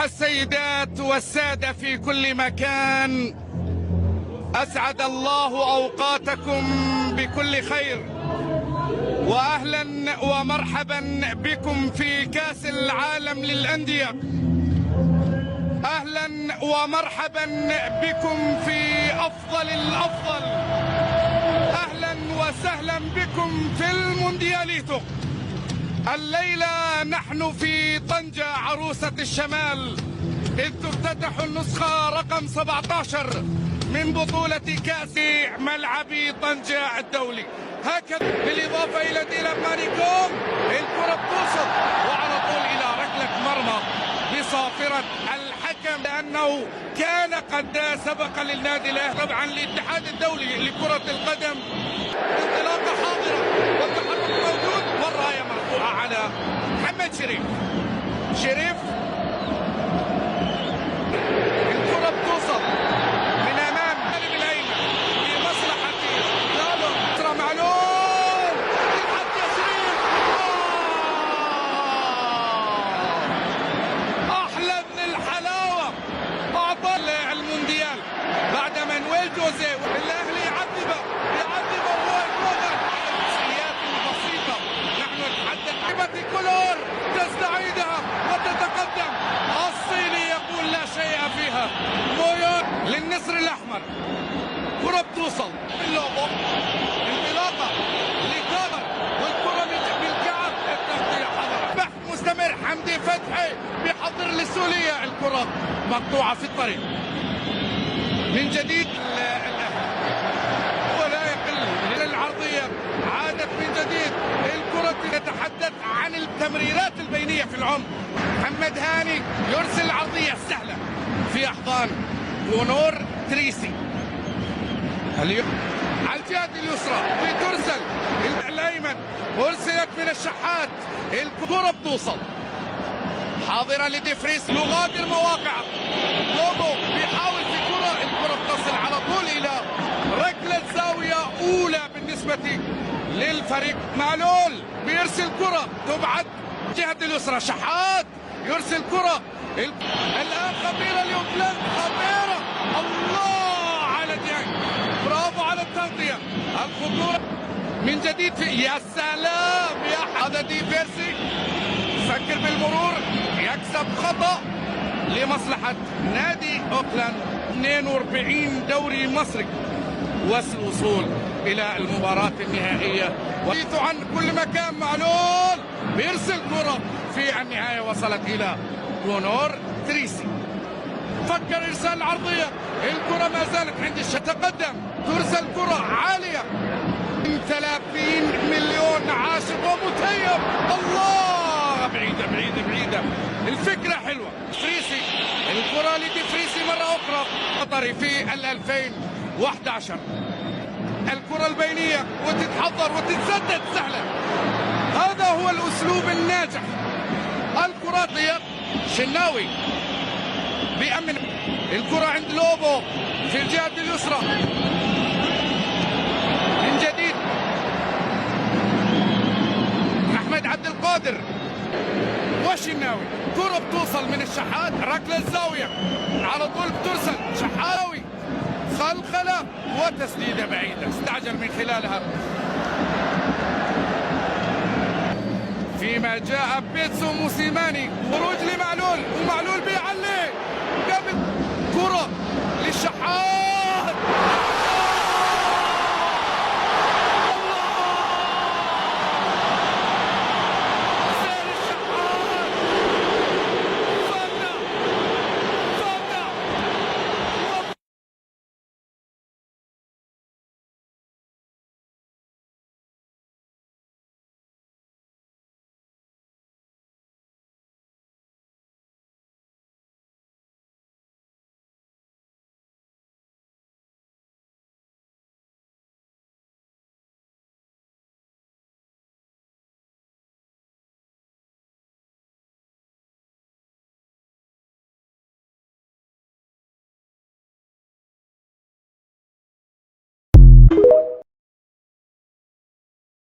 أيها السيدات والسادة في كل مكان، أسعد الله أوقاتكم بكل خير، وأهلا ومرحبا بكم في كأس العالم للأندية. أهلا ومرحبا بكم في أفضل الأفضل. أهلا وسهلا بكم في الموندياليتو. الليلة نحن في طنجة عروسة الشمال، إذ تفتتح النسخة رقم 17 من بطولة كأس ملعب طنجة الدولي. هكذا بالإضافة إلى ديلان مانيكوم، الكرة بتوصل وعلى طول إلى ركلة مرمى بصافرة الحكم، لأنه كان قد سبق للنادي الأهلي طبعا الاتحاد الدولي لكرة القدم. انطلاقة حاضرة والتحرك موجود والراية مرفوعة على محمد شريف. الكرة بتوصل من أمام الجانب الأيمن لمصلحة ترى معلول يلحق يا شريف. أحلى من الحلاوة أعطى المونديال بعد مانويل جوزيه. الأهلي يعذبه وهو يتوغل على الجزئيات البسيطة. نحن نتحدث لعبة كولور تستعيدها وتتقدم. الصيني يقول لا شيء فيها. موير للنسر الأحمر، كرة بتوصل باللوبو، انطلاقة لكامر والكرة بالكعب، التغطية حضرة بحث مستمر. حمدي فتحي بيحضر للسولية، الكرة مقطوعة في الطريق من جديد. ولا يقل من العرضية، عادت من جديد الكرة. تتحدث عن التمريرات البينية في العمق. محمد هاني يرسل العرضية السهلة في أحضان كونور تريسي. على الجهة اليسرى بترسل الأيمن، أرسلت من الشحات، الكرة بتوصل حاضرة لديفريس، يغادر مواقع. لوبو بيحاول في الكرة بتصل على طول إلى ركلة زاوية أولى بالنسبة للفريق. معلول بيرسل كرة تبعد جهة اليسرى، شحات يرسل كرة الآن خطيرة لأوكلاند، خطيرة. الله على ديانج، برافو على التغطية. الخطورة من جديد في يا سلام يا هذا دي بيرسي، يفكر بالمرور، يكسب خطأ لمصلحة نادي أوكلاند. 42 دوري مصري والوصول إلى المباراة النهائية. وحديث عن كل مكان. معلول بيرسل كرة في النهاية وصلت إلى كونور تريسي، فكر إرسال عرضية، الكرة ما زالت عند تقدم، ترسل كرة عالية من 30 مليون عاشق ومتيم. الله، بعيدة بعيدة بعيدة، الفكرة حلوة. فريسي، الكرة لديفريسي مرة أخرى، قطري في 2011. الكرة البينية وتتحضر وتتسدد سهلة. هذا هو الأسلوب الناجح. الكرة ضيق، شناوي بيأمن الكرة عند لوبو في الجهة اليسرى من جديد. أحمد عبد القادر وشناوي، كرة بتوصل من الشحات، ركلة الزاوية على طول بترسل شحاوي، خلخلة وتسديدة بعيدة استعجل من خلالها. فيما جاء بيتسو موسيماني، خروج لمعلول، ومعلول